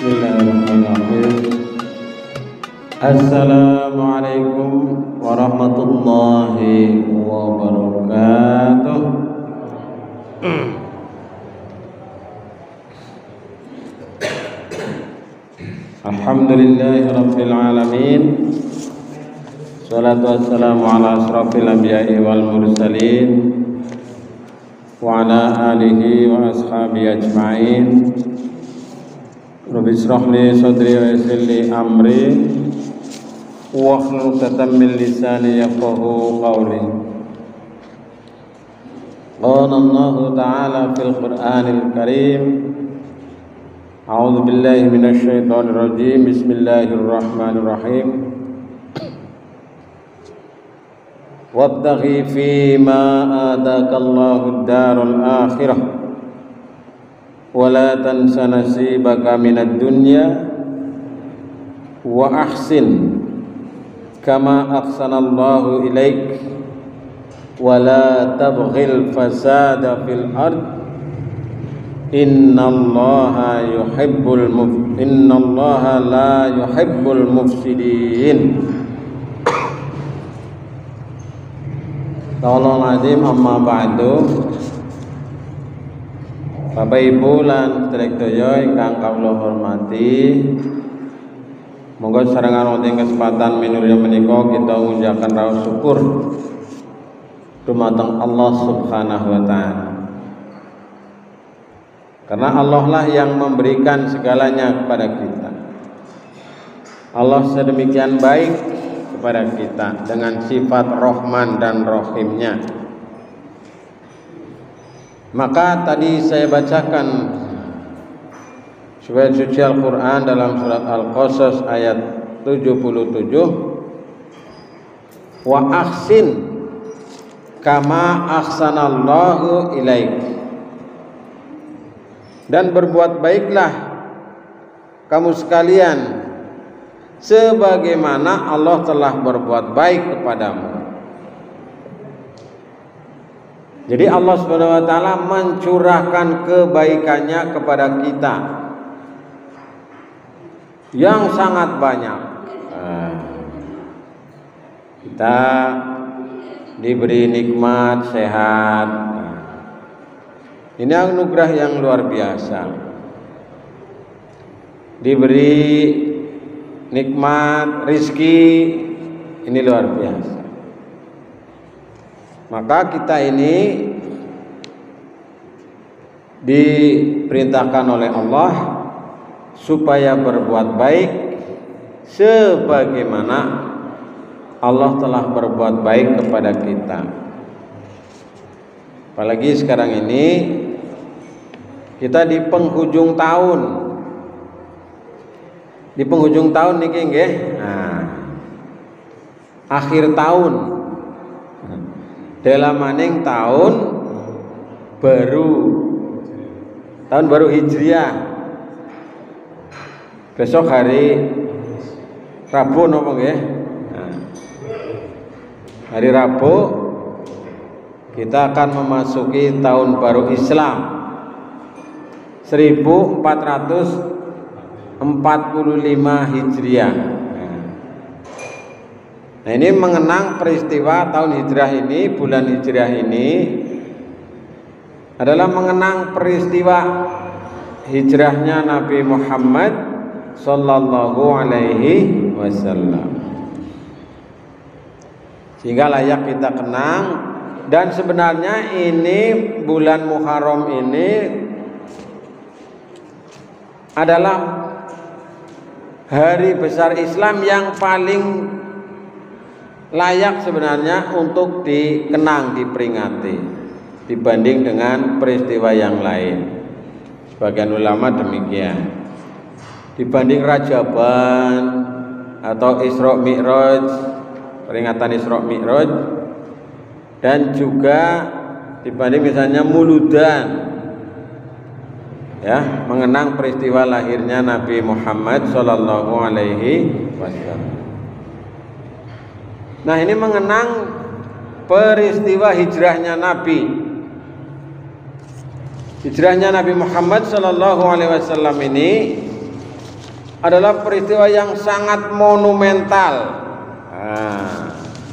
Bismillahirrahmanirrahim. Assalamualaikum warahmatullahi wabarakatuh. Alhamdulillahi rabbil alamin. Salatu wassalamu ala asrafil anbiya'i wal mursalin wa ala alihi wa ashabihi ajma'in. Rabbi shrah li sadri wa yassir li amri wahlul 'uqdatam min lisani yafqahu qawli. Qala Allah ta'ala fil Qur'anil Karim. A'udzu billahi minasy syaithanir rajim. Bismillahirrahmanirrahim. Wabtaghi fima ataakallahu ad-darul akhirah wala tansa nasibaka minad dunya wa ahsin kama ahsanallahu ilaik wala tabghil fasada fil ard innallaha la yuhibbul mufsidin. Tolong azim amma ba'du. Bapak Ibu lan sedaya ingkang kawula hormati, monggo sarengan wonten kesempatan minulya menika kita ngucapkan raos syukur dumateng Allah Subhanahu wa taala. Karena Allah lah yang memberikan segalanya kepada kita. Allah sedemikian baik kepada kita dengan sifat Rahman dan Rahimnya. Maka tadi saya bacakan surat suci Al-Quran dalam surat Al-Qasas ayat 77, wa ahsin kama ahsanallahu ilaik, dan berbuat baiklah kamu sekalian sebagaimana Allah telah berbuat baik kepadamu. Jadi Allah Subhanahu wa taala mencurahkan kebaikannya kepada kita yang sangat banyak. Kita diberi nikmat sehat. Ini anugerah yang luar biasa. Diberi nikmat rizki, ini luar biasa. Maka kita ini diperintahkan oleh Allah supaya berbuat baik sebagaimana Allah telah berbuat baik kepada kita. Apalagi sekarang ini kita di penghujung tahun. Di penghujung tahun niki nggih. Nah, akhir tahun. Dalam maning tahun baru Hijriah. Besok hari Rabu napa nggih? Nah, hari Rabu kita akan memasuki tahun baru Islam 1445 Hijriah. Nah, ini mengenang peristiwa tahun hijrah ini, bulan hijrah ini adalah mengenang peristiwa hijrahnya Nabi Muhammad sallallahu alaihi wasallam. Sehingga layak kita kenang, dan sebenarnya ini bulan Muharram ini adalah hari besar Islam yang paling layak sebenarnya untuk dikenang, diperingati dibanding dengan peristiwa yang lain. Sebagian ulama demikian. Dibanding Rajaban atau Isra Mi'raj, peringatan Isra Mi'raj, dan juga dibanding misalnya Muludan, ya, mengenang peristiwa lahirnya Nabi Muhammad sallallahu alaihi wasallam. Nah, ini mengenang peristiwa hijrahnya Nabi. Hijrahnya Nabi Muhammad sallallahu alaihi wasallam ini adalah peristiwa yang sangat monumental.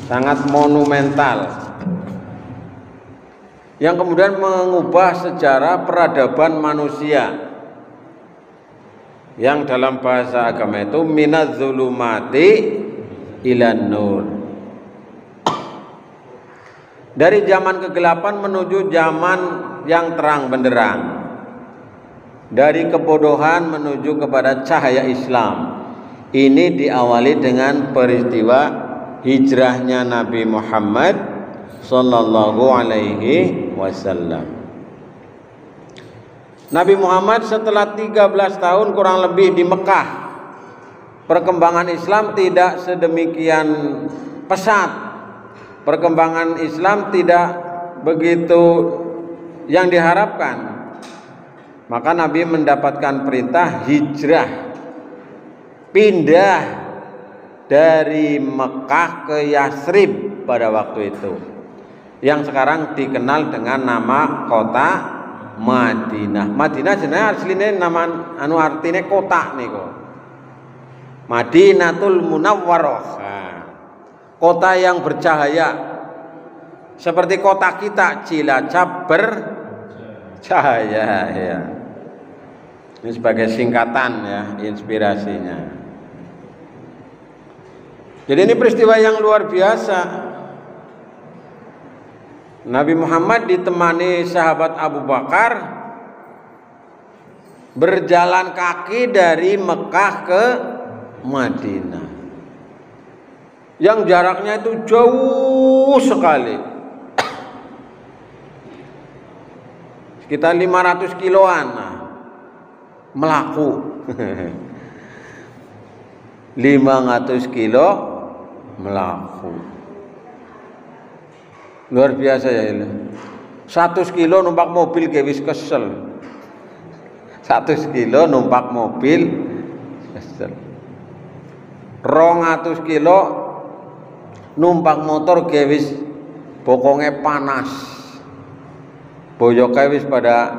Sangat monumental. Yang kemudian mengubah sejarah peradaban manusia. Yang dalam bahasa agama itu minaz zulumati ilan nur. Dari zaman kegelapan menuju zaman yang terang benderang. Dari kebodohan menuju kepada cahaya Islam. Ini diawali dengan peristiwa hijrahnya Nabi Muhammad sallallahu alaihi wasallam. Nabi Muhammad setelah 13 tahun kurang lebih di Mekah, perkembangan Islam tidak sedemikian pesat. Perkembangan Islam tidak begitu yang diharapkan. Maka Nabi mendapatkan perintah hijrah, pindah dari Mekah ke Yasrib pada waktu itu, yang sekarang dikenal dengan nama kota Madinah. Madinah jenenge asline nama artine kota niku. Madinatul Munawwarah. Kota yang bercahaya. Seperti kota kita Cilacap bercahaya ya. Ini sebagai singkatan ya, inspirasinya. Jadi ini peristiwa yang luar biasa. Nabi Muhammad ditemani sahabat Abu Bakar berjalan kaki dari Mekah ke Madinah, yang jaraknya itu jauh sekali, sekitar 500 kiloan melaku. 500 kilo melaku. Luar biasa ya ini. 100 kilo numpak mobil ge wis kesel. 100 kilo numpak mobil kesel. 200 kilo numpak motor ge wis bokonge panas. Boyoke wis pada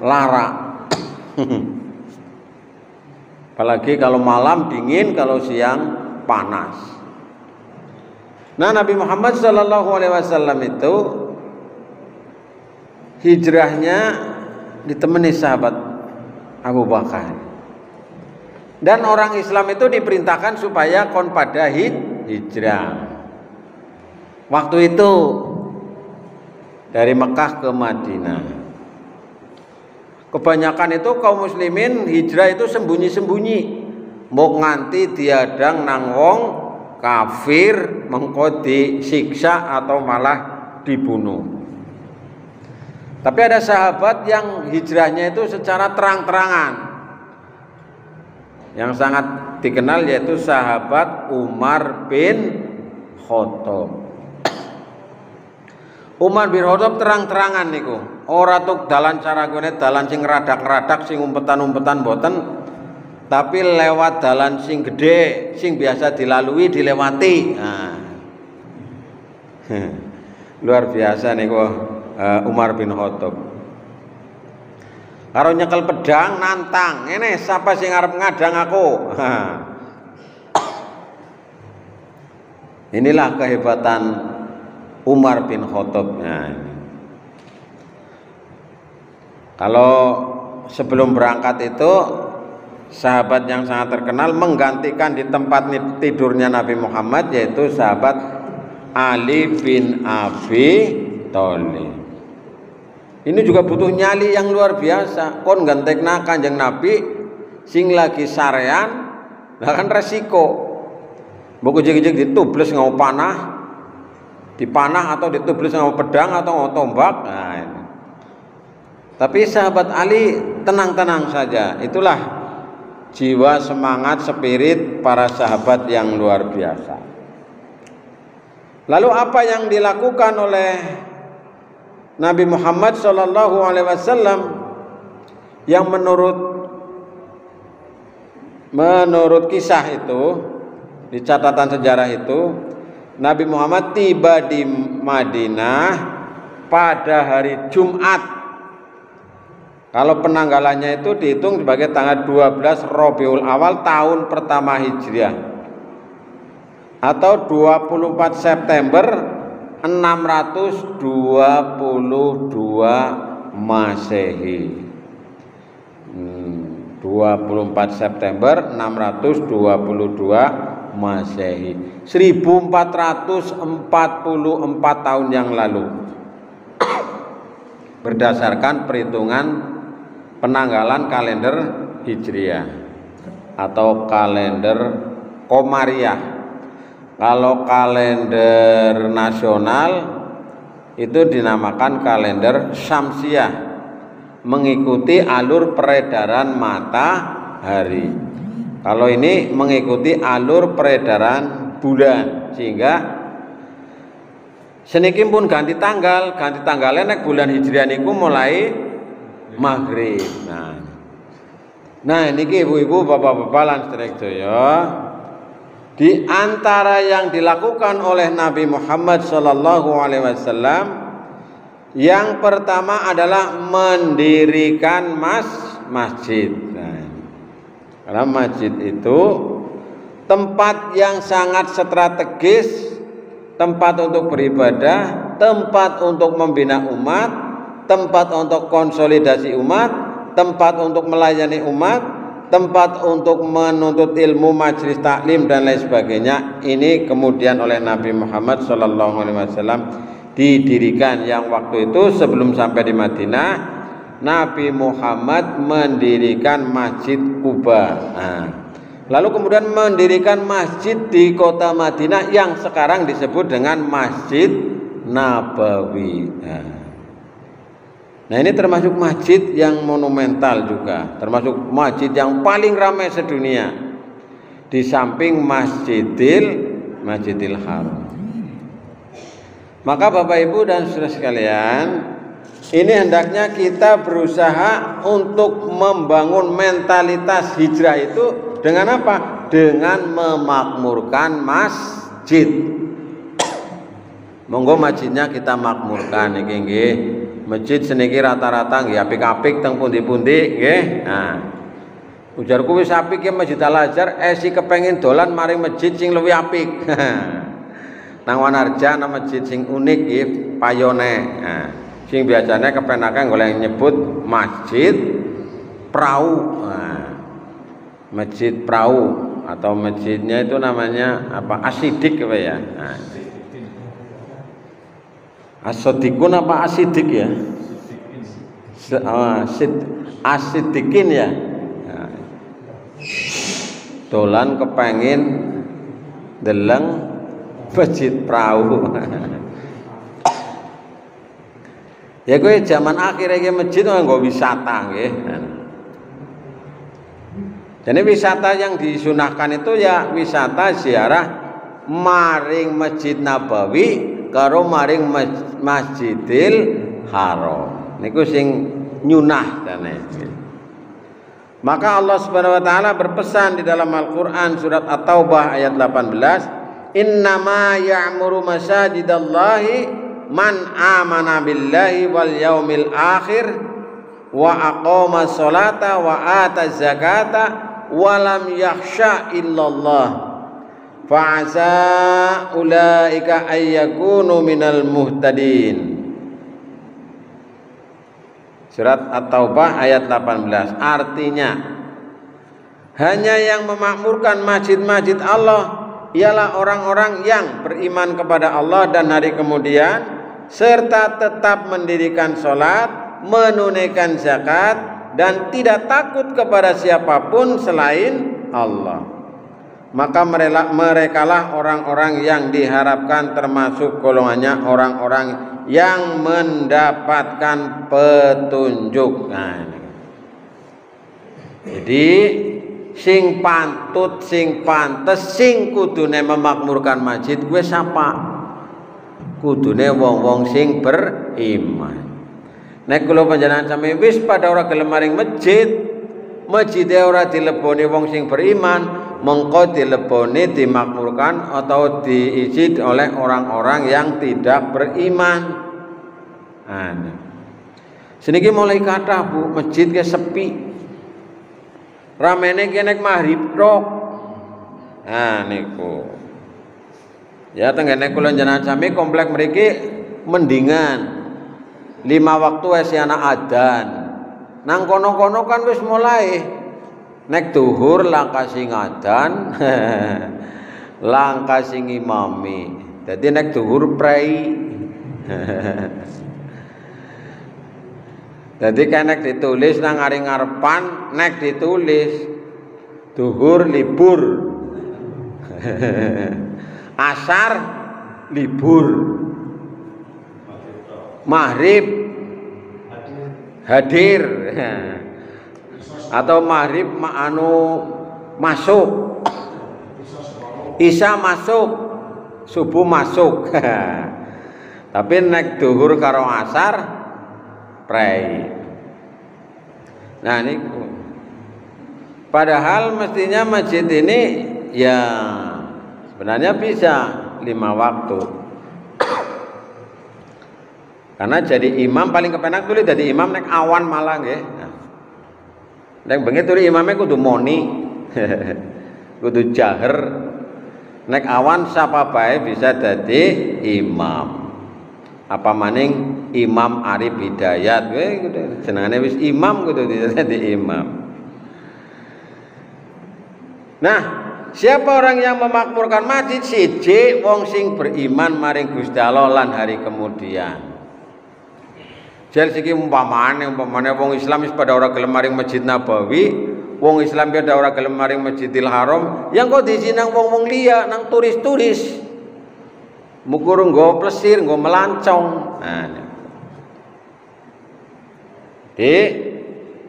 lara. Apalagi kalau malam dingin, kalau siang panas. Nah, Nabi Muhammad SAW itu hijrahnya ditemani sahabat Abu Bakar. Dan orang Islam itu diperintahkan supaya kon pada hijrah. Waktu itu dari Mekah ke Madinah. Kebanyakan itu kaum muslimin hijrah itu sembunyi-sembunyi. Mau nganti diadang nang wong kafir, mengko disiksa atau malah dibunuh. Tapi ada sahabat yang hijrahnya itu secara terang-terangan. Yang sangat dikenal yaitu sahabat Umar bin Khattab. Umar bin Khattab terang-terangan niku. Ora tuk dalan cara kene dalan sing radak-radak sing umpetan-umpetan boten, tapi lewat dalan sing gede, sing biasa dilalui dilewati. Nah. Luar biasa niku Umar bin Khattab. Karo nyekel pedang nantang, ngene siapa sing arep ngadang aku? Inilah kehebatan Umar bin Khattab. Nah, kalau sebelum berangkat itu sahabat yang sangat terkenal menggantikan di tempat tidurnya Nabi Muhammad, yaitu sahabat Ali bin Abi Thalib. Ini juga butuh nyali yang luar biasa. Kon gantekna Kanjeng Nabi sing lagi sarean, lah kan resiko. Mbok jek-jek ditubles ngau panah, dipanah atau ditubles ngau pedang atau ngau tombak. Nah, ini. Tapi sahabat Ali tenang-tenang saja. Itulah jiwa, semangat, spirit para sahabat yang luar biasa. Lalu apa yang dilakukan oleh Nabi Muhammad SAW yang menurut kisah itu, di catatan sejarah itu, Nabi Muhammad tiba di Madinah pada hari Jumat Kalau penanggalannya itu dihitung sebagai tanggal 12 Rabiul Awal tahun pertama Hijriah atau 24 September 622 Masehi. 24 September 622 Masehi, 1444 tahun yang lalu, berdasarkan perhitungan penanggalan kalender Hijriah atau kalender Komariah. Kalau kalender nasional itu dinamakan kalender Syamsiah, mengikuti alur peredaran matahari. Kalau ini mengikuti alur peredaran bulan, sehingga seniki pun ganti tanggalnya nek bulan Hijriah niku mulai maghrib. Nah niki ibu-ibu, bapak-bapak lan sedaya, di antara yang dilakukan oleh Nabi Muhammad SAW, yang pertama adalah mendirikan masjid. Karena masjid itu tempat yang sangat strategis, tempat untuk beribadah, tempat untuk membina umat, tempat untuk konsolidasi umat, tempat untuk melayani umat, tempat untuk menuntut ilmu, majelis taklim dan lain sebagainya. Ini kemudian oleh Nabi Muhammad SAW didirikan, yang waktu itu sebelum sampai di Madinah Nabi Muhammad mendirikan Masjid Quba. Lalu kemudian mendirikan masjid di kota Madinah yang sekarang disebut dengan Masjid Nabawi. Nah ini termasuk masjid yang monumental juga, termasuk masjid yang paling ramai sedunia, di samping Masjidil Haram. Maka Bapak Ibu dan saudara sekalian, ini hendaknya kita berusaha untuk membangun mentalitas hijrah itu dengan apa? Dengan memakmurkan masjid. Monggo masjidnya kita makmurkan niki nggih. Masjid seniki rata-rata nggih apik-apik teng pundi-pundi nggih. Nah, ujarku wis apik ya Masjid Al Azhar, esi kepengin dolan maring masjid sing luwih apik. Nang Wanarja ana masjid sing unik nggih, payone. Nah, sing biasanya kepenake golek nyebut Masjid Prau. Nah, Masjid Prau atau masjidnya itu namanya apa? Asidik apa ya? Nah, Asodikun apa asidik ya? Asidikin ya. Nah, dolan kepengin deleng Masjid Prau. Ya kowe zaman akhir iki masjid nggo wisata nggih. Jadi wisata yang disunahkan itu ya wisata ziarah maring Masjid Nabawi karo maring Masjidil Haram. Niku sing nyunah dene. Maka Allah Subhanahu wa taala berpesan di dalam Al-Qur'an surat At-Taubah ayat 18, innama ya'muru masajidallahi man amana billahi wal yaumil akhir wa aqama sholata wa ata zakata wa lam yakhsha illallah fa'asa ulaika ayyakunu minal muhtadin. Surat At-Taubah ayat 18. Artinya hanya yang memakmurkan masjid-masjid Allah ialah orang-orang yang beriman kepada Allah dan hari kemudian, serta tetap mendirikan sholat, menunaikan zakat, dan tidak takut kepada siapapun selain Allah. Maka merekalah orang-orang yang diharapkan termasuk golongannya orang-orang yang mendapatkan petunjuk. Nah, jadi sing pantut, sing pantes, sing kudune memakmurkan masjid kuwi sapa? Kudune wong-wong sing beriman. Nek kula panjenengan sami wis pada ora gelem maring masjid, masjide ora dileboni wong sing beriman, mengko dileboni dimakmurkan atau diisi oleh orang-orang yang tidak beriman. Seniki mulai kathah Bu, masjid ke sepi. Ramene ki nek maghrib tok. Nah niku. Ya tenggene kula jenengan sami komplek mriki mendingan 5 waktu wis ana adzan. Nang kono-kono kan wis mulai nek duhur langkah sing adzan, langkah sing imami. Dadi nek duhur prei. Dadi kan nek ditulis nang ngarepan nek ditulis duhur libur. Asar libur. Maghrib hadir. Atau maghrib masuk. Isya masuk, subuh masuk. Tapi nek duhur karo asar prei. Nah niku. Padahal mestinya masjid ini ya sebenarnya bisa 5 waktu. Karena jadi imam paling kepenak tuli jadi imam nek awan malah nggih. Nek bengi tuli imamnya kudu moni. Kudu jaher. Nek awan sapa bae bisa jadi imam. Apa maning Imam Arif Hidayat jenengane wis imam kudu dadi imam. Nah, siapa orang yang memakmurkan masjid? Siji wong sing beriman maring Gusti Allah lan hari kemudian. Jel siki umpamane wong Islam wis pada ora gelem maring Masjid Nabawi, wong Islam pada ora gelem maring Masjidil Haram, yang kok diisi nang wong-wong liya, nang turis-turis. Mukur nggo plesir, nggo melancong. Nah.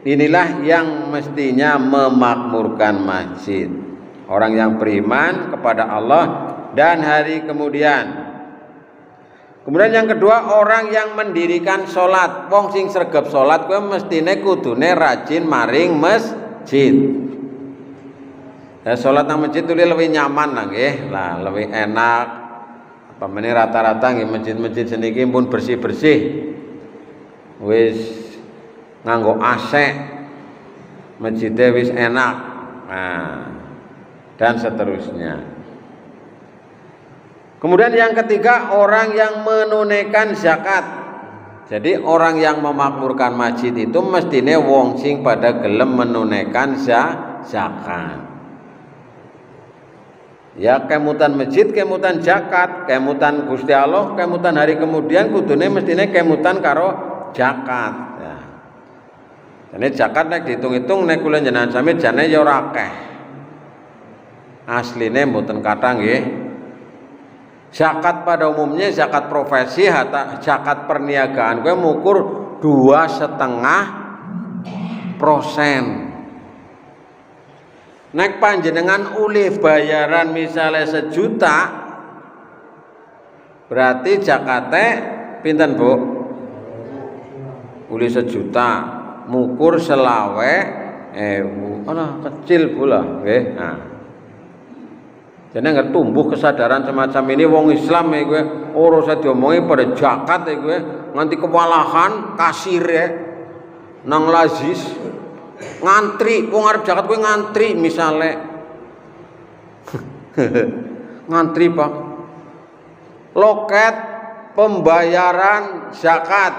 Inilah yang mestinya memakmurkan masjid. Orang yang beriman kepada Allah dan hari kemudian. Kemudian yang kedua, orang yang mendirikan sholat. Wong sing sregep sholat kuwi mestine kudune rajin maring masjid. Ya sholat nang masjid itu lebih nyaman lah nggih. Lah lebih enak. Apa meneh rata-rata nggih masjid-masjid seniki pun bersih-bersih. Wis nganggo AC. Masjidnya wis enak. Nah, dan seterusnya. Kemudian yang ketiga, orang yang menunaikan zakat. Jadi orang yang memakmurkan masjid itu mestine wong sing pada gelem menunaikan zakat. Ya kemutan masjid, kemutan zakat, kemutan Gusti Allah, kemutan hari kemudian kudune mestine kemutan karo zakat. Ya. Jadi zakat nek dihitung-hitung nek kula jenengan sami jane ya ora akeh. Asline mboten kathah nggih. Zakat pada umumnya zakat profesi atau zakat perniagaan gue mukur 2,5%. Nek panjenengan ulih bayaran misalnya 1 juta, berarti zakatnya pinten Bu? Ulih 1 juta, mukur 20.000. Alah kecil pula, nggih. Nah. Jadi nggak tumbuh kesadaran semacam ini wong Islam ya gue urusan diomongi pada zakat ya gue nganti kewalahan kasir ya nang lazis ngantri wong arep zakat gue ngantri misalnya ngantri Pak loket pembayaran zakat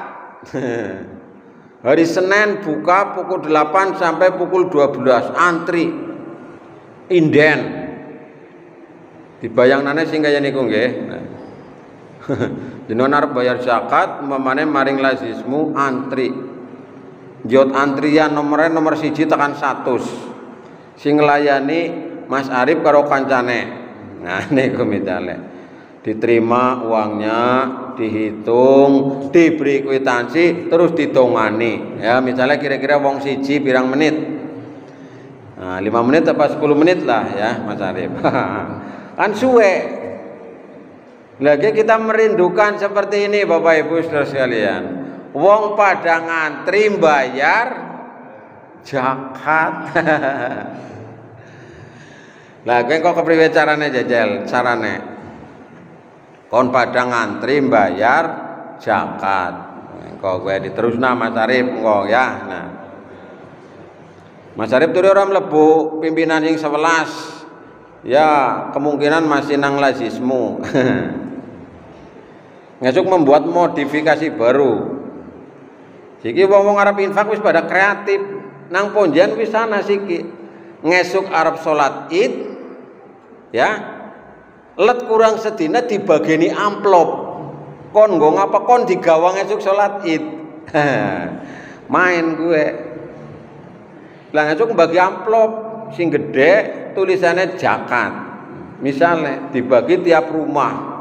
hari Senin buka pukul 8 sampai pukul 12 antri inden dibayangnane sing kaya niku nggih. Jenengan arep bayar zakat umpamane maring lazismu antri. Jot antrian nomor 1 tekan 100. Sing nglayani Mas Arif karo kancane. Nah niku mitale. Diterima uangnya, dihitung, diberi kwitansi, terus ditongani. Ya misalnya kira-kira wong siji pirang menit. Nah, 5 menit apa 10 menit lah ya Mas Arif. Kan suwe. Lagi kita merindukan seperti ini Bapak Ibu Saudara sekalian. Wong pada ngantri bayar zakat. Lah kok kepriwe carane jajal? Carane kon pada ngantri bayar zakat. Kok gue diterusna Mas Arif engko ya. Nah. Mas Arif turu ora mlebu pimpinan yang 11. Ya, kemungkinan masih nang lazismu. Ngesuk membuat modifikasi baru. Siki wong-wong arep infak wis pada kreatif. Nang ponjen wis ana siki. Ngesuk arep salat Id ya. Let kurang sedina dibageni amplop. Kon nggo ngapa kon digawang esuk salat Id. Main gue. Lah esuk bagi amplop sing gede tulisannya zakat. Misalnya dibagi tiap rumah.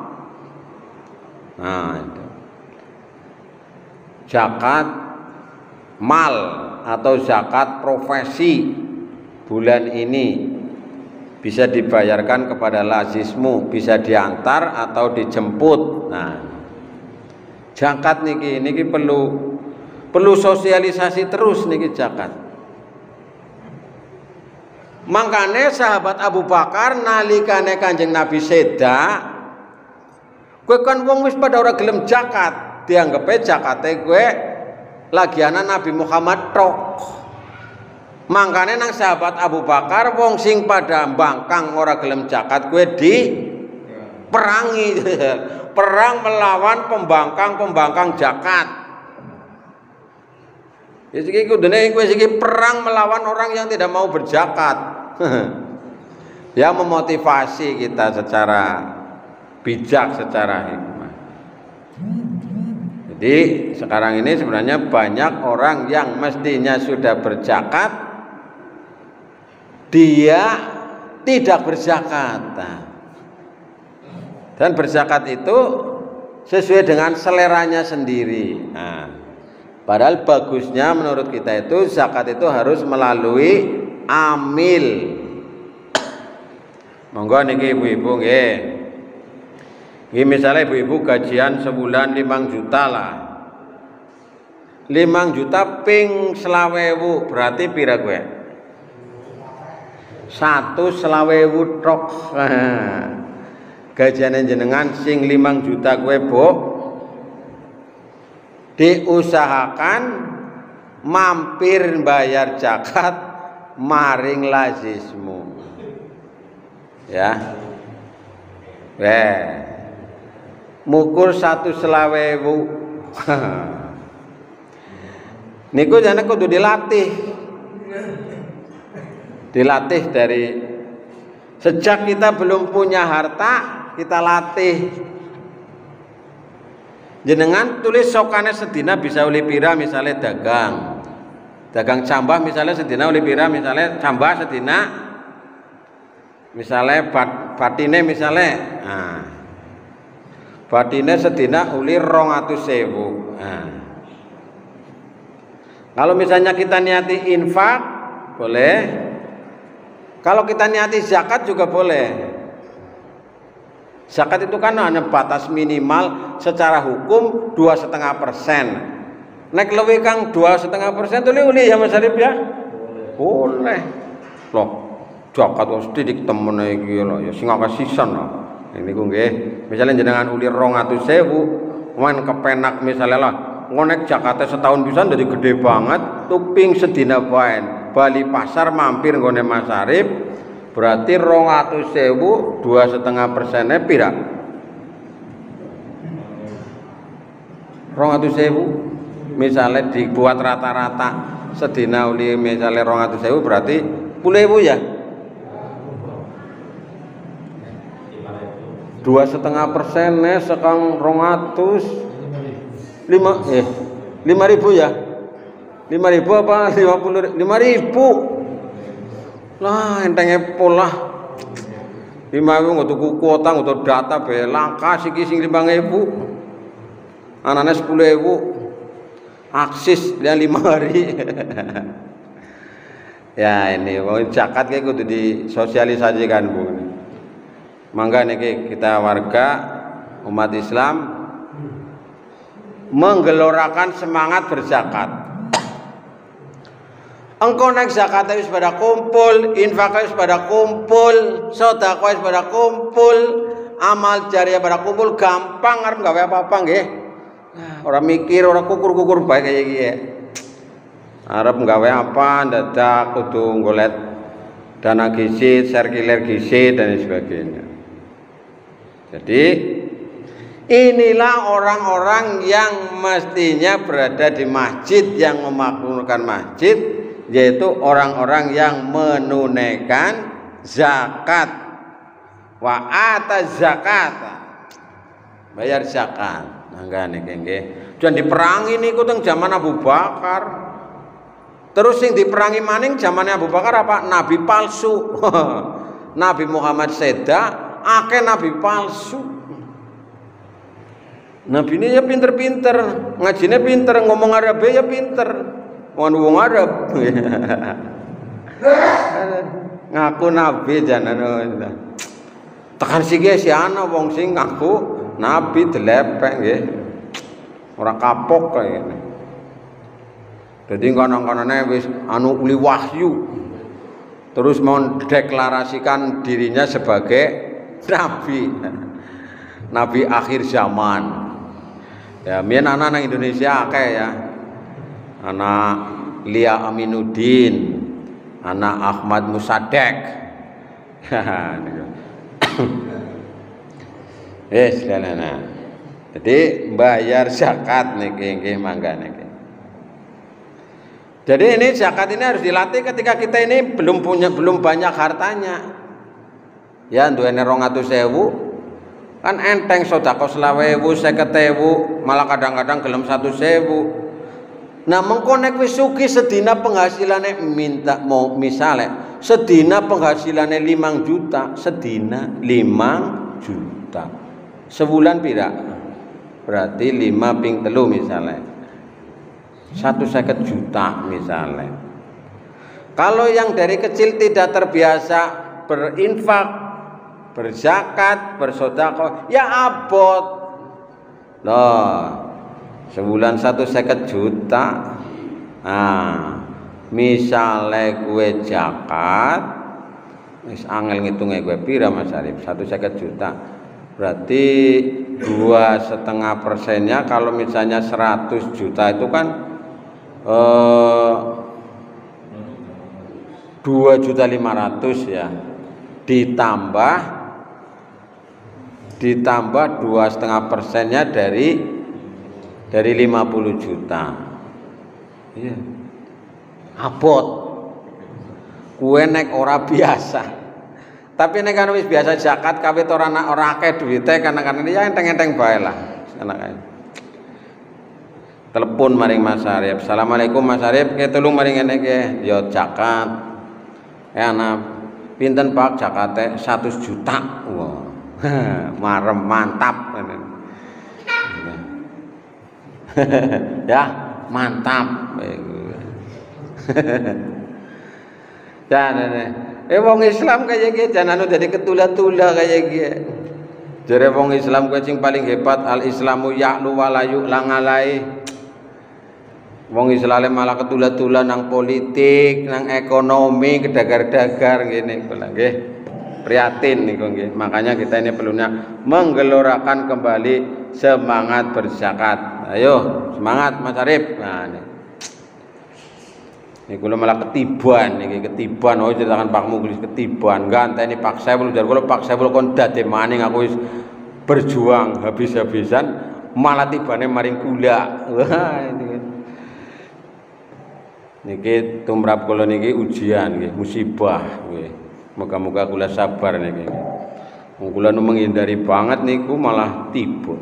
Nah, itu. Zakat mal atau zakat profesi bulan ini bisa dibayarkan kepada lazismu, bisa diantar atau dijemput. Nah, zakat niki perlu sosialisasi terus niki zakat. Makanya sahabat Abu Bakar nalikane Kanjeng Nabi seda, kowe kan wong wis pada ora gelem zakat, dianggepe zakate kowe lagi ana Nabi Muhammad tok. Makanya nang sahabat Abu Bakar wong sing pada mbangkang ora gelem zakat kowe di perangi. Perang melawan pembangkang zakat. Iki kudune kowe iki perang melawan orang yang tidak mau berzakat. Ya memotivasi kita secara bijak, secara hikmah. Jadi sekarang ini sebenarnya banyak orang yang mestinya sudah berzakat, dia tidak berzakat. Dan berzakat itu sesuai dengan seleranya sendiri. Nah, padahal bagusnya menurut kita itu zakat itu harus melalui amil. Monggo niki ibu-ibu nggih. Nggih misalnya ibu-ibu gajian sebulan 5 juta lah. 5 juta ping 20.000 berarti pira kowe? 120.000 tok. Gajiane jenengan sing 5 juta kowe, Bu. Diusahakan mampir bayar zakat maring lazismu. Ya. Mukur 120.000. Niku jane kudu dilatih. Dilatih dari sejak kita belum punya harta, kita latih. Jenengan tulis sokane sedina bisa oleh pira misalnya dagang cambah misalnya sedina oleh pira misalnya cambah sedina misalnya batine misalnya batine sedina oleh 200.000. Kalau misalnya kita niati infak boleh, kalau kita niati zakat juga boleh. Zakat itu kan hanya batas minimal secara hukum 2,5%. Nek lebih kang 2,5% tuh uli ya Mas Arif ya? Boleh. Loh, zakat mesti ditemen iki lho ya sing akasisan lho. Niku nggih. Misalnya jenengan uli 200.000, men kepenak misalnya lah, ngonek zakate setahun pisan dadi gede banget, tuping sedina bae. Bali pasar mampir nggone Mas Arif, berarti 200.000 2,5%-nya pira? 200.000 misalnya dibuat rata-rata sedina uli misalnya 200.000 berarti 10.000 ya? 2,5%-nya sekang 5.000 ya? 5.000 apa 50.000? 5.000 lah entenge pola 5.000 nggak tuku kuota nggak data be langka siki sing 5.000 anane 10.000 aksis yang 5 hari. Ya ini zakat kayak kudu disosialisasikan Bu. Mangga niki kita warga umat Islam menggelorakan semangat berzakat. Engkau naik zakat wis pada kumpul, infak wis pada kumpul, sedekah wis pada kumpul, amal jariah pada kumpul, gampang arep gawe apa-apa nggih. Nah, ora mikir, ora kukur-kukur bae kaya iki. Arep nggawe apa dadak kudu golek dana gisit, sirkuler gisit dan sebagainya. Jadi inilah orang-orang yang mestinya berada di masjid yang memakmurkan masjid, yaitu orang-orang yang menunaikan zakat wa ata zakat, bayar zakat. Mangga niki nggih. Jangan diperangi niku teng zaman Abu Bakar. Terus sing diperangi maning zaman Abu Bakar apa? Nabi palsu. Nabi Muhammad seda, akeh nabi palsu. Nabi ini ya pinter-pinter, ngajinya pinter, ngomong Arab ya pinter, ngomong Arab. Ngaku nabi jangan. Tekan sih si ana wong sing ngaku nabi dilepek nggih. Ora kapok kaya ngene. Dadi kono-konone wis anu uli wahyu. Terus mau deklarasikan dirinya sebagai nabi. Nabi akhir zaman. Ya, mien anak Indonesia akeh ya. Anak Lia Aminuddin, anak Ahmad Musadek. Sekalian. Jadi bayar zakat niki nggih mangga niki. Jadi ini zakat ini harus dilatih ketika kita ini belum banyak hartanya. Ya duwene 200.000 kan enteng sedekah 20.000, 50.000, malah kadang-kadang gelem 100.000. Nah, mengko nek wis sugih sedina penghasilane minta mau misale sedina penghasilannya 5 juta, sedina 5 juta. Sebulan pira? Berarti 5 ping 3 misalnya 150 juta misalnya. Kalau yang dari kecil tidak terbiasa berinfak, berzakat, bersedekah, ya abot. Loh, sebulan 150 juta. Nah, misalnya gue zakat, wis angel ngitungnya gue pira Mas Arif, 150 juta. Berarti 2,5%-nya kalau misalnya 100 juta itu kan 2.500.000 ya, ditambah 2,5%-nya dari 50 juta. Iya. Abot. Kue nek ora biasa. Tapi nek kan wis biasa zakat kawit ora akeh duwite kadang-kadang ya enteng-enteng bae lah. Telepon maring Mas Arif. Assalamualaikum Mas Arif, tulung maring ngene iki ya zakat. Ana pinten Pak zakate 100 juta. Wah. Marem mantap. Ya, mantap. Jangan wong Islam kaya gitu, jangan anu jadi ketula-tula kaya gitu. Jare wong Islam kuwi sing paling hebat, al Islamu ya'lu wa la yu'lang alai. Wong Islam malah ketula-tula nang politik, nang ekonomi, kedagar-dagar ngene kula nggih. Prihatin niku nggih. Makanya kita ini perlunya menggelorakan kembali semangat berzakat. Ayo, semangat Mas Arif. Nah, ini kula malah ketiban niki, ketiban. Oh ceritakan Pak Muklis ketiban. Ganteni Pak Saiful jar kula Pak Saiful kon dadi maning aku wis berjuang habis-habisan malah tibane maring kula. Wah niki tumrap kula niki ujian nggih, musibah nggih. Moga-moga kula sabar niki. Wong kula nu menghindari banget niku malah tiba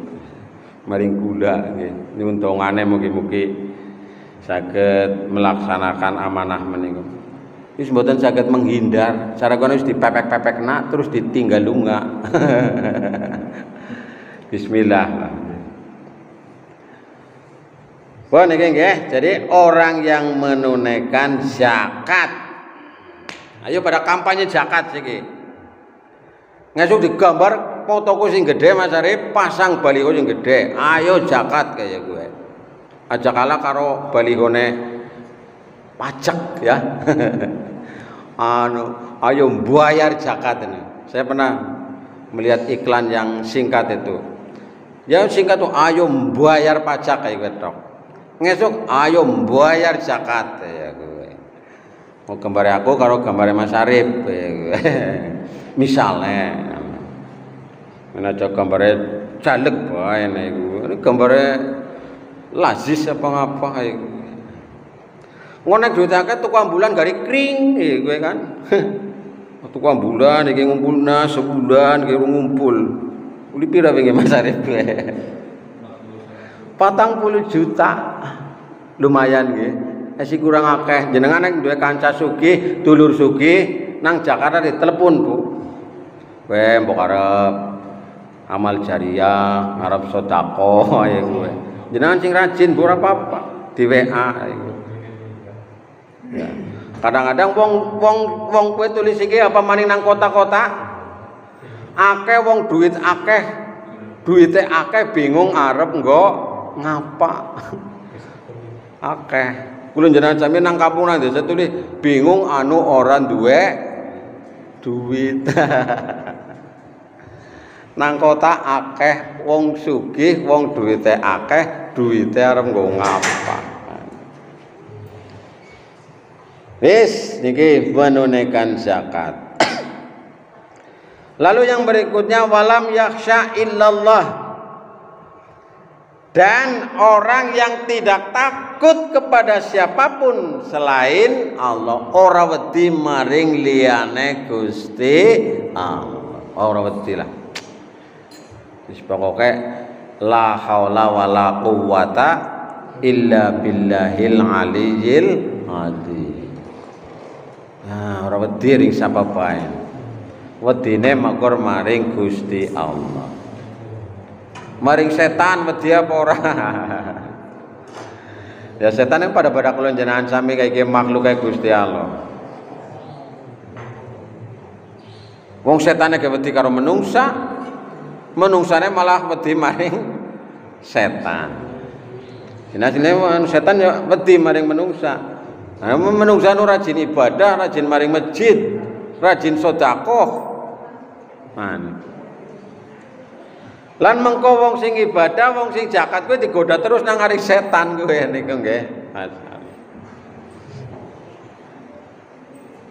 maring kula nggih. Ini untungane mugi-mugi saged melaksanakan amanah menika. Wis mboten saged menghindar, cara kono wis dipepek-pepekna terus ditinggal lunga. Bismillah. Wah niki nggih, jadi orang yang menunaikan zakat. Ayo pada kampanye zakat iki. Ngesuk digambar fotoku sing gede Mas Arif, pasang baliho sing gede. Ayo zakat kaya gue. Aja kalah karo balihone pajak ya. Ayo bayar zakat ini. Saya pernah melihat iklan yang singkat itu. Ya singkat tuh ayo bayar pajak kayak gitu. Ngesuk ayo bayar zakat ya gue. Mau gambare aku karo gambare Mas Arif ya gue. Misalnya menaja gambare caleg bae niku. Ini gambare lazis apa ngapa ya gue. Ngono duit akeh tuku ambulan gari kring ya gue kan. Tuku ambulan iki ngumpulna sebulan iki ngumpul. Uli pira wingi Mas Arif? 40 juta. Lumayan nggih. Esi kurang akeh. Jenengan nek duwe kanca sugih, dulur sugih nang Jakarta ditelepon, Bu. Kowe mbok arep amal jariah, arep sedekah ya kowe. Jenengan sing rajin ora apa-apa, di WA iku. Ya. Kadang-kadang wong kowe tulis iki apa maning nang kota-kota akeh wong duit akeh duite akeh bingung arep nggo ngapa akeh kula jenengan sami nang kampung nang desa tulis bingung anu ora duwe duit nang kota akeh wong sugih wong duite akeh duite arep nggo ngapa wis niki menunaikan zakat. Lalu yang berikutnya walam yakhsha illallah, dan orang yang tidak takut kepada siapapun selain Allah, ora wedi maring liyane Gusti Allah, ora wedi lah. Wis pokoke la haula wala quwata illa billahil aliyyil azim. Nah, ora wedi ring sapa bae. Wedine makor maring Gusti Allah. Maring setan wedi apa ora? Ya setan yang pada kula jenengan sami kaya makhluk kaya Gusti Allah. Wong setane ge wedi karo menungsa, menungsane malah wedi maring setan. Jenenge setan ya wedi maring menungsa. Nah, menungsa nu rajin ibadah, rajin maring masjid, rajin sedekah. Lan mengko wong sing ibadah, wong sing zakat kuwi digoda terus nang arik setan kuwi niku nggih.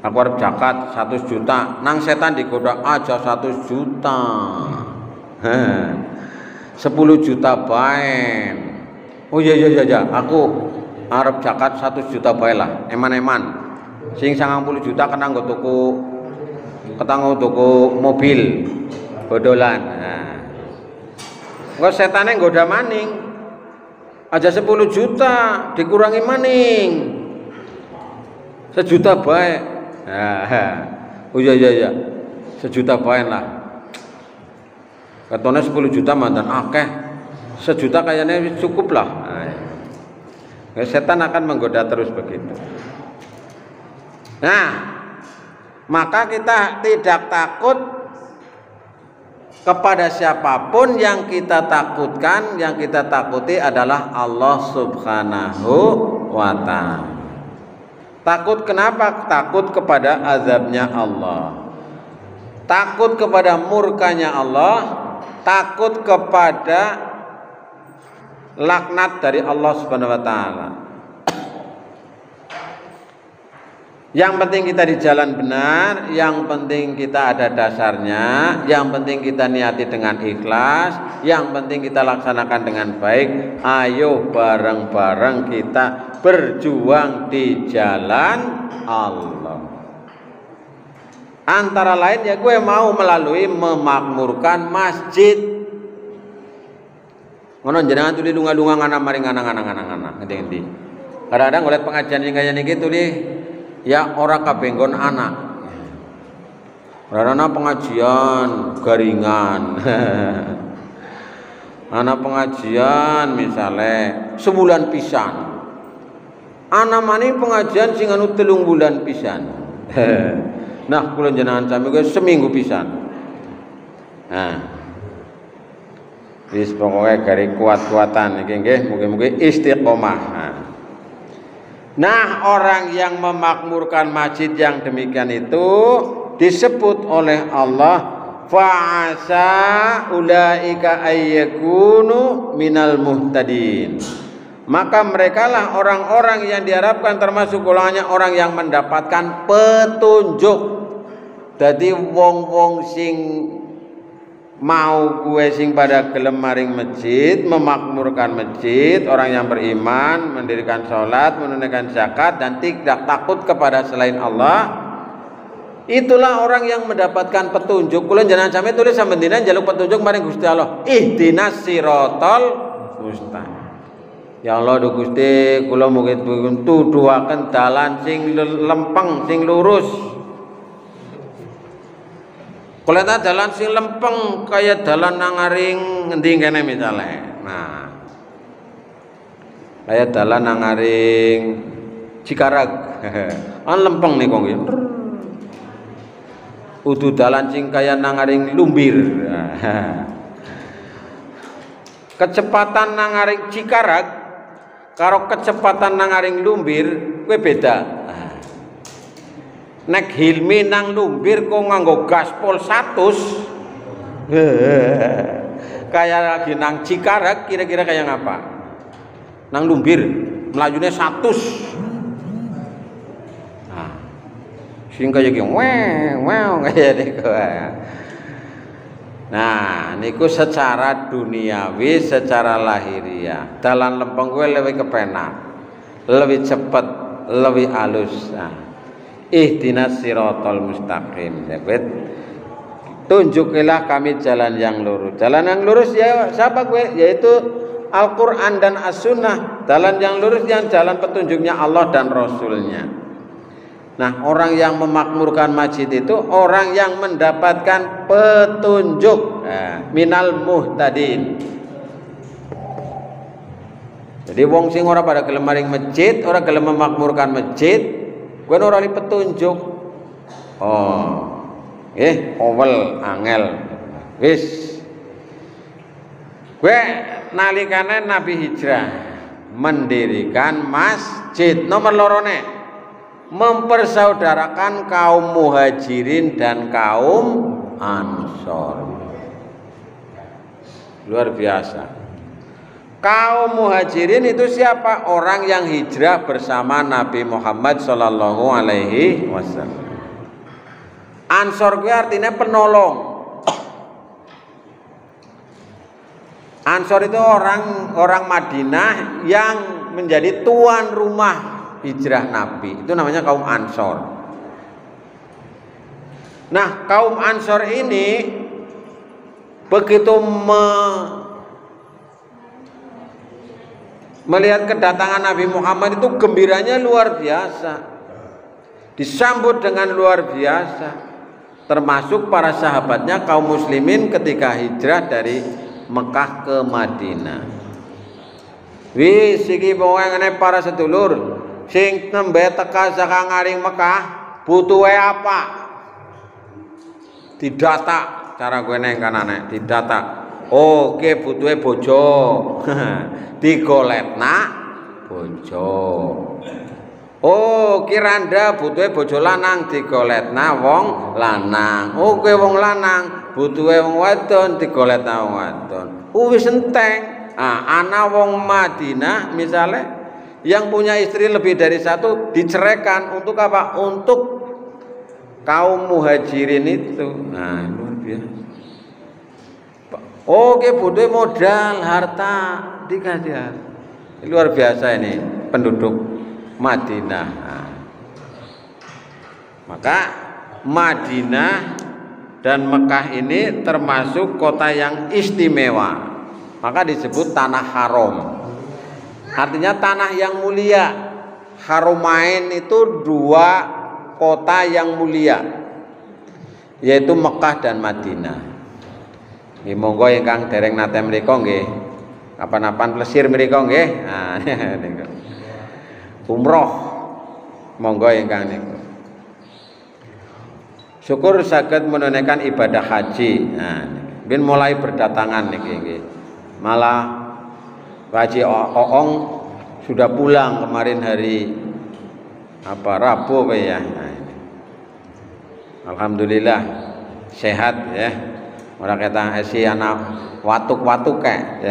Aku arep zakat 100 juta, nang setan digoda aja 100 juta. 10 juta bae. Oh iya, aku arep zakat 100 juta bae lah, eman-eman. Sing 90 juta kena nggo tuku mobil bodolan. Nah. Kok setane nggoda maning. Aja 10 juta dikurangi maning. 1 juta bae. Nah. Oh iya. 1 juta bae lah. Katone 10 juta mantan akeh. 1 juta kayaknya cukup lah. Nah. Setan akan menggoda terus begitu. Nah, maka kita tidak takut kepada siapapun. Yang kita takutkan, yang kita takuti adalah Allah Subhanahu wa ta'ala. Takut kenapa? Takut kepada azabnya Allah, takut kepada murkanya Allah, takut kepada laknat dari Allah Subhanahu wa ta'ala. Yang penting kita di jalan benar, yang penting kita ada dasarnya, yang penting kita niati dengan ikhlas, yang penting kita laksanakan dengan baik. Ayo bareng-bareng kita berjuang di jalan Allah. Antara lain ya gue mau melalui memakmurkan masjid. Ngono jenengan tuli lunga-lunga ngana maring ngana ngendi-endi. Kadang-kadang oleh pengajian sing kaya niki tuli ya ora kabenggon anak. Karena pengajian garingan. Anak pengajian misalnya sebulan pisan. Anak maning pengajian sing anu 3 bulan pisan. Nah, kula jenengan sami kuwi seminggu pisan. Nah. Wis pokoke gari kuat-kuatan iki nggih, mugi-mugi istiqomah. Nah, orang yang memakmurkan masjid yang demikian itu disebut oleh Allah fa'asa ulaika ayyakunu minal muhtadin. Maka merekalah orang-orang yang diharapkan termasuk golongannya orang yang mendapatkan petunjuk. Jadi wong-wong sing mau kue sing pada gelem maring masjid, memakmurkan masjid, orang yang beriman, mendirikan sholat, menunaikan zakat dan tidak takut kepada selain Allah, itulah orang yang mendapatkan petunjuk. Kula jangan sampai tulis sampeyan njaluk petunjuk maring Gusti Allah. Ihdinas siratal mustaqim. Ya Allah do Gusti, kula mugi tuduhaken dalan sing lempeng, sing lurus. Kula ta dalan sing lempeng kaya dalan nang aring ngendi kene misale. Nah. Kaya dalan nang aring Cikarag. An lempeng niku nggih. Udu dalan sing kaya nang aring Lumbir. Kecepatan nang aring Cikarag karo kecepatan nang aring Lumbir kuwi beda. Nek Hilmi nang Lumbir kok nganggo gaspol 100. Kayak lagi nang Cikarag kira-kira kayak ngapa? Nang Lumbir melayune 100. Nah. Sing kaya iki wow kaya niku. Nah, niku secara duniawi, secara lahiriah. Dalan lempeng kuwi lebih kepenak, lebih cepet, lebih halus. Nah. Ihdinas siratal mustaqim. Tunjukilah kami jalan yang lurus. Jalan yang lurus ya siapa gue? Yaitu Al-Quran dan As-Sunnah. Jalan yang lurus yang jalan petunjuknya Allah dan Rasulnya. Nah, orang yang memakmurkan masjid itu orang yang mendapatkan petunjuk minal muhtadin. Jadi wong sing ora pada gelem maring masjid, ora gelem memakmurkan masjid, gue ora petunjuk. Oh. Owel angel. Wis. Gue nalikane Nabi hijrah mendirikan masjid nomor lorone mempersaudarakan kaum muhajirin dan kaum ansor. Luar biasa. Kaum muhajirin itu siapa? Orang yang hijrah bersama Nabi Muhammad Sallallahu Alaihi Wasallam. Ansor itu artinya penolong. Ansor itu orang Madinah yang menjadi tuan rumah hijrah Nabi. Itu namanya kaum Ansor. Nah, kaum Ansor ini begitu melihat kedatangan Nabi Muhammad itu gembiranya luar biasa, disambut dengan luar biasa, termasuk para sahabatnya kaum muslimin ketika hijrah dari Mekah ke Madinah. Wis iki ngene para sedulur sing nembe teka saka ngaring Mekah butuhe apa? Didata cara gue neng kanane didata. Oke butuhe bojo. Digoletna bojo. Oh kiranda butuhe bojo lanang digoletna wong lanang. Oke wong lanang butuhe wong wadon digoletna wong wadon. Wis enteng. Ana wong Madinah misalnya yang punya istri lebih dari satu diceraikan untuk apa? Untuk kaum muhajirin itu. Nah luar biasa. Oke butuh modal harta dikasih. Luar biasa ini penduduk Madinah. Nah, maka Madinah dan Mekah ini termasuk kota yang istimewa. Maka disebut tanah haram. Artinya tanah yang mulia. Haromain itu dua kota yang mulia, yaitu Mekah dan Madinah. Nggih monggo ingkang dereng nate mriku nggih. Kapan-kapan plesir mriku nggih. Nah niku. Umroh monggo ingkang niku. Syukur saged menunaikan ibadah haji. Nah, bin mulai berdatangan niki nggih. Malah Haji Oong sudah pulang kemarin hari Rabu ya. Nah, alhamdulillah sehat ya. Ora kata esi anak watuk-watuk kayak.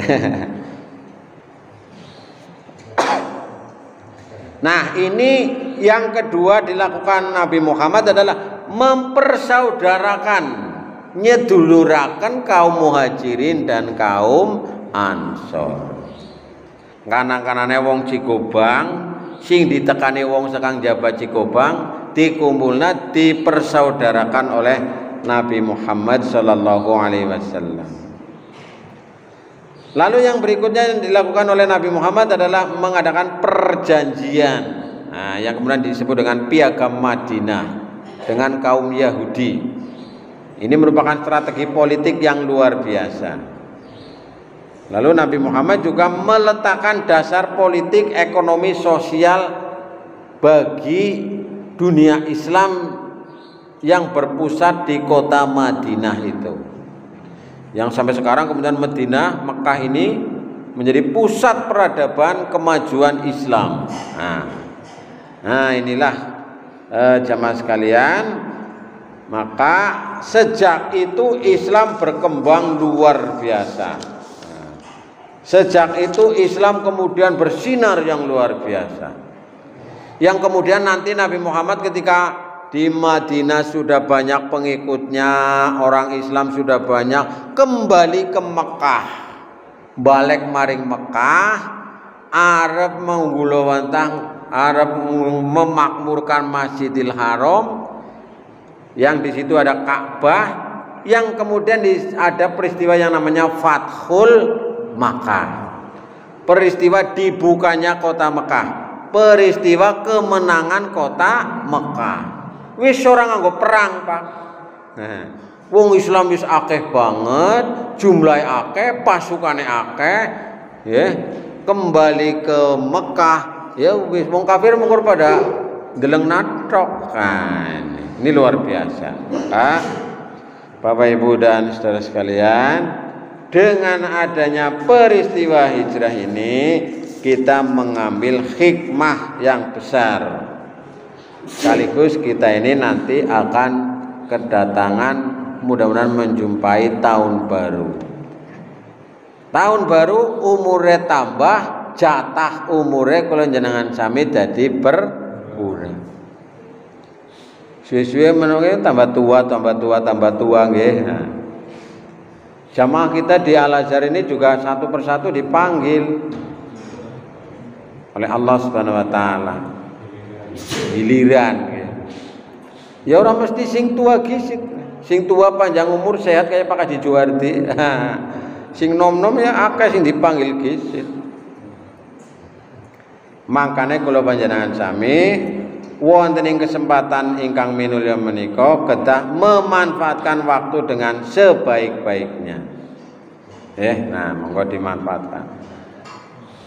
Nah, ini yang kedua dilakukan Nabi Muhammad adalah mempersaudarakan, nyedulurakan kaum Muhajirin dan kaum Ansor. Kanan-kanane wong Cikobang sing ditekani wong sekang Jabat Cikobang dikumpulna dipersaudarakan oleh Nabi Muhammad sallallahu alaihi wasallam. Lalu yang berikutnya yang dilakukan oleh Nabi Muhammad adalah mengadakan perjanjian. Nah, yang kemudian disebut dengan Piagam Madinah dengan kaum Yahudi. Ini merupakan strategi politik yang luar biasa. Lalu Nabi Muhammad juga meletakkan dasar politik, ekonomi, sosial bagi dunia Islam yang berpusat di kota Madinah itu. Yang sampai sekarang kemudian Madinah, Mekah ini menjadi pusat peradaban kemajuan Islam. Nah inilah jamaah sekalian, maka sejak itu Islam berkembang luar biasa. Sejak itu Islam kemudian bersinar yang luar biasa. Yang kemudian nanti Nabi Muhammad ketika di Madinah sudah banyak pengikutnya, orang Islam sudah banyak, kembali ke Mekah, balik maring Mekah, arep menggulawantang, arep memakmurkan Masjidil Haram, yang di situ ada Ka'bah, yang kemudian ada peristiwa yang namanya Fathul Makkah, peristiwa dibukanya kota Mekah, peristiwa kemenangan kota Mekah. Wis ora nganggo perang, Pak. Wong Islam wis akeh banget, jumlahe akeh, pasukane akeh, ya. Kembali ke Mekah, ya wis wong kafir mengkur pada deleng natok kan. Ini luar biasa. Bapak Ibu dan saudara sekalian, dengan adanya peristiwa hijrah ini kita mengambil hikmah yang besar. Sekaligus kita ini nanti akan kedatangan, mudah-mudahan menjumpai tahun baru. Tahun baru umure tambah, jatah umure kalau jenengan sami dadi berkurang. Suwe-suwe menunggu tambah tua nggih. Jamaah kita di Al-Azhar ini juga satu persatu dipanggil oleh Allah Subhanahu wa taala. Giliran ya orang mesti sing tua gisit, sing tua panjang umur sehat kayak Pak Haji Juwardi. Sing nom-nom ya akeh sing dipanggil gisit. Makanya kalau panjenengan sami wonten ing kesempatan ingkang minulya menika kedah memanfaatkan waktu dengan sebaik-baiknya. Nah monggo dimanfaatkan.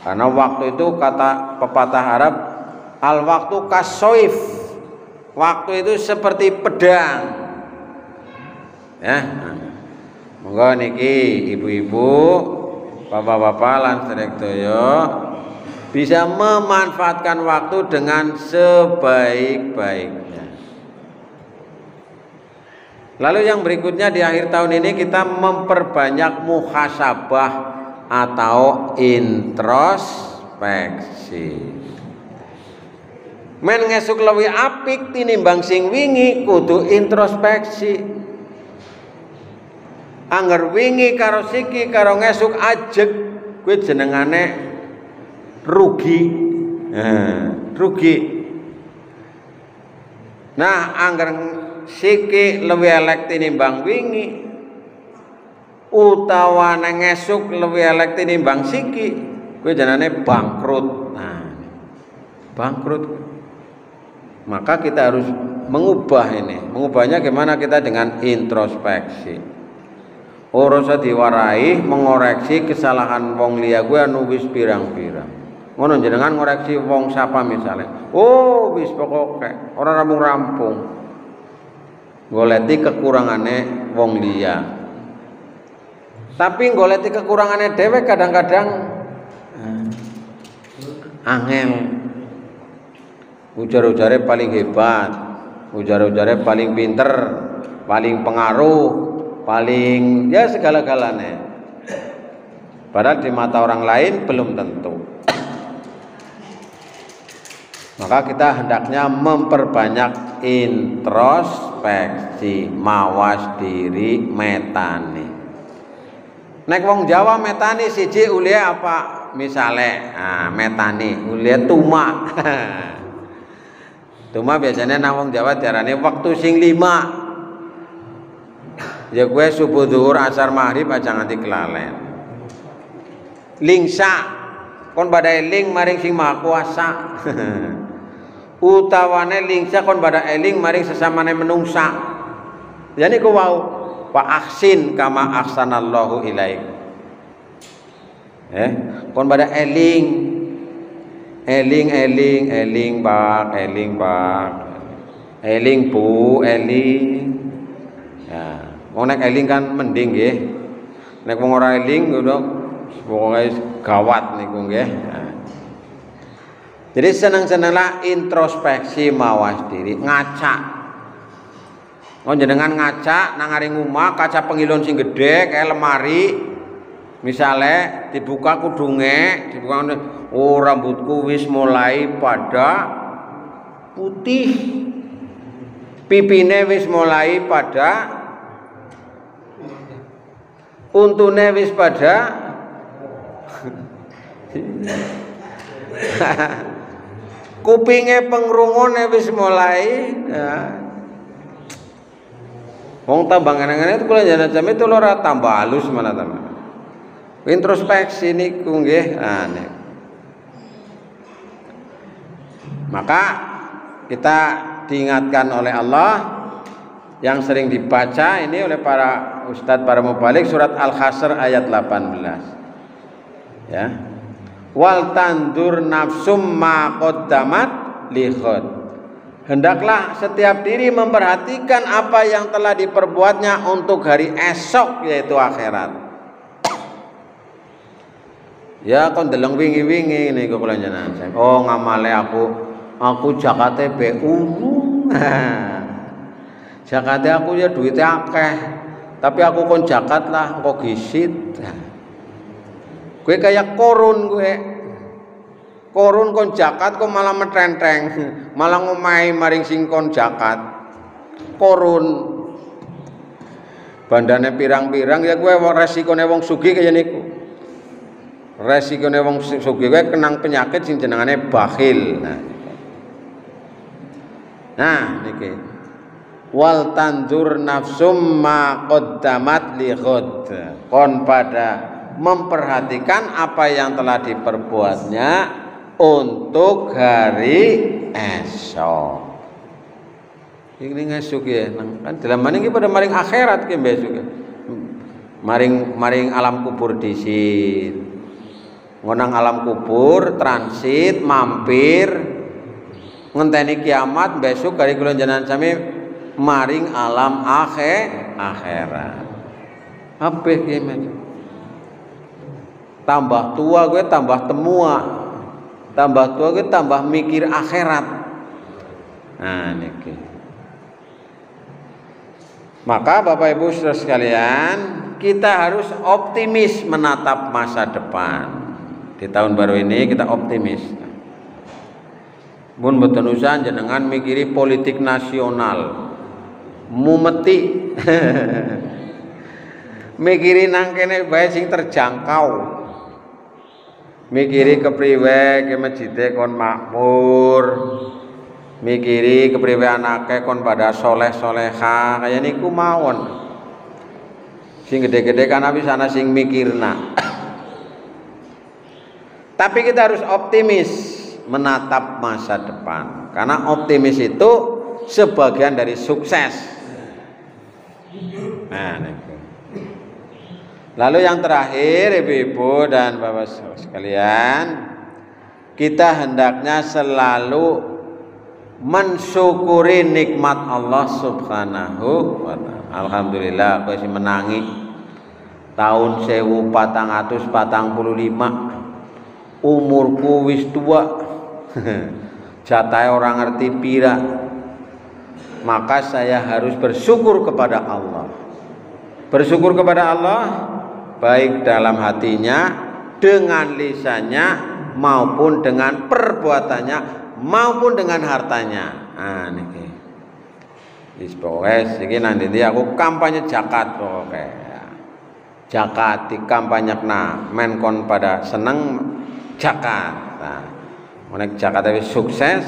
Karena waktu itu kata pepatah Arab, al waktu kasoif, waktu itu seperti pedang. Monggo niki ibu-ibu, bapak-bapak lan sedaya bisa memanfaatkan waktu dengan sebaik-baiknya. Lalu yang berikutnya di akhir tahun ini kita memperbanyak muhasabah atau introspeksi. Men ngesuk luwih apik tinimbang sing wingi kudu introspeksi. Angger wingi karo siki karo ngesuk ajeg kuwi jenengane rugi. Rugi. Nah, angger siki luwih elek tinimbang wingi utawa ngesuk luwih elek tinimbang siki kuwi jenenge bangkrut. Nah, bangkrut. Maka kita harus mengubah ini. Mengubahnya gimana? Kita dengan introspeksi. Ora usah diwarai mengoreksi kesalahan wong liya gue anu wis pirang-pirang. Ngono jenengan ngoreksi wong sapa misalnya. Oh, wis pokoke ora rampung-rampung. Goleti kekurangane wong liya. Tapi goleti kekurangane dhewe kadang-kadang angel. Ujar-ujare paling hebat, ujar-ujare paling pinter, paling pengaruh, paling ya segala-galanya. Padahal di mata orang lain belum tentu. Maka kita hendaknya memperbanyak introspeksi, mawas diri, metani. Nek wong Jawa metani siji ulie apa? Misale, metani ulie tuma. Tuma biasanya nang wong Jawa diarani waktu sing 5. Ya gue subuh zuhur asar maghrib aja nganti kelalen. Lingsa kon badai eling maring sing maha kuasa. Utawane lingsa kon badai eling maring sesamane menungsa. Ya niku wau wa ahsin kama ahsanallahu ilaik. Kon badai eling bak eling bu eling. Ya, wong nek eling kan mending nggih. Nek wong ora eling ngono pokoke gawat niku nggih. Jadi seneng-senenglah introspeksi mawas diri, ngaca. Kon jenengan ngaca nang ngaring omah kaca pengilon sing gedhe kayak lemari. Misale dibuka kudunge, dibuka rambutku wis mulai pada putih. Pipine wis mulai pada untune wis pada kupinge pengrungune wis mulai wong tambah ngene-ngene itu kula jane itu ora tambah halus malah tambah introspeksi niku nggih. Maka kita diingatkan oleh Allah yang sering dibaca ini oleh para ustadz, para mubalik, surat Al-Hasr ayat 18 ya. Wal tandur nafsum ma qaddamat lighad. Hendaklah setiap diri memperhatikan apa yang telah diperbuatnya untuk hari esok, yaitu akhirat. Ya kon deleng wingi-wingi niku kula jenengan. Oh ngamale aku jakate BU. Jakate aku ya duitnya akeh. Tapi aku kon jakat lah kok gisit. Gue kayak korun gue. Korun kon jakat kok malah metrenteng. Malah ngomahi maring sing kon jakat. Korun. Bandane pirang-pirang ya gue resikone wong sugih kaya niku. Resikone wong sugih gue kenang penyakit sing jenengane bakhil. Nah niki. Wal tandur nafsum ma qaddamat lighad. Kon pada memperhatikan apa yang telah diperbuatnya untuk hari esok. Ini ngesuk ya, kan dalam mana ini pada maring akhirat ki besok. Maring alam kubur disit. Ngonang alam kubur transit mampir ngenteni kiamat besok kali kula jenengan sami maring alam akhirat. Apa ki tambah tua gue tambah temua, tambah tua gue tambah mikir akhirat. Nah niki. Maka Bapak Ibu saudara sekalian, kita harus optimis menatap masa depan. Di tahun baru ini kita optimis. Mun mboten usah jenengan mikiri politik nasional. Mumeti. Mikiri nang kene bae sing terjangkau. Mikiri kepriwe ke masjide kon makmur. Mikiri kepriwe anake kon pada soleh-soleha kaya niku mawon. Sing gede-gede kan wis ana sing mikirna. Tapi kita harus optimis menatap masa depan. Karena optimis itu sebagian dari sukses. Nah, niku. Lalu yang terakhir Ibu-ibu dan Bapak sekalian, kita hendaknya selalu mensyukuri nikmat Allah Subhanahu wa ta'ala. Alhamdulillah aku masih menangi tahun 1445 umurku wis tua. Jatahe orang ngerti pira. Maka saya harus bersyukur kepada Allah. bersyukur kepada Allah baik dalam hatinya, dengan lisannya, maupun dengan perbuatannya, maupun dengan hartanya. Nah niki wis pokoke iki nanti aku kampanye zakat pokoke. Zakat dikampanyekna men kon pada seneng zakat. Nah, menek zakat wis sukses,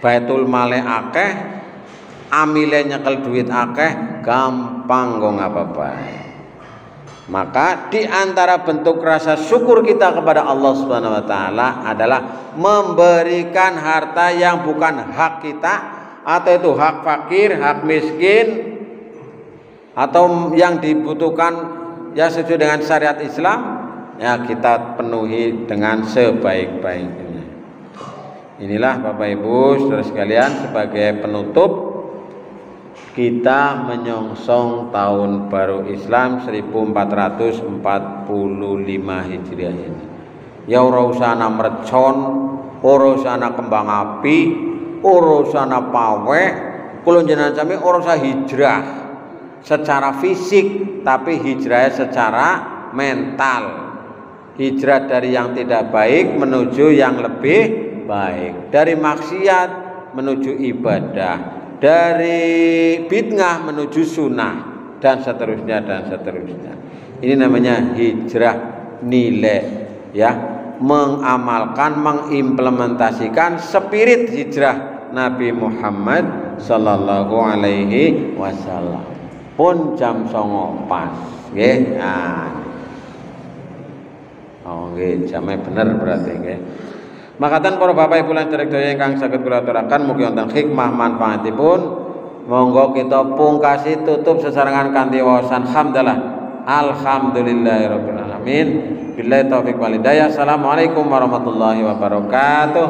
baitul male akeh, amile nyekel duit akeh, gampang kok ngapa-apa. Maka di antara bentuk rasa syukur kita kepada Allah Subhanahu wa taala adalah memberikan harta yang bukan hak kita, atau itu hak fakir, hak miskin, atau yang dibutuhkan ya sesuai dengan syariat Islam, ya kita penuhi dengan sebaik-baiknya. Inilah Bapak Ibu saudara sekalian, sebagai penutup kita menyongsong tahun baru Islam 1445 Hijriah ini. Ya ora usah ana mercon, ora usah ana kembang api, ora usah ana pawek, kula jenengan sami ora usah hijrah secara fisik, tapi hijrah secara mental. Hijrah dari yang tidak baik menuju yang lebih baik, dari maksiat menuju ibadah, dari bid'ah menuju sunnah, dan seterusnya dan seterusnya. Ini namanya hijrah nilai, ya, mengamalkan, mengimplementasikan spirit hijrah Nabi Muhammad sallallahu alaihi wasallam. Pun jam 09.00 pas, nggih. Nah. Oh nggih, jamnya bener berarti nggih. Makatan para bapak ibu lan sedaya ingkang saged kula aturaken mugi wonten hikmah manfaatipun. Monggo kita pungkasi tutup sesarengan kanthi wawasan hamdalah. Alhamdulillahirabbil alamin. Billahi taufik wal hidayah. Assalamualaikum warahmatullahi wabarakatuh.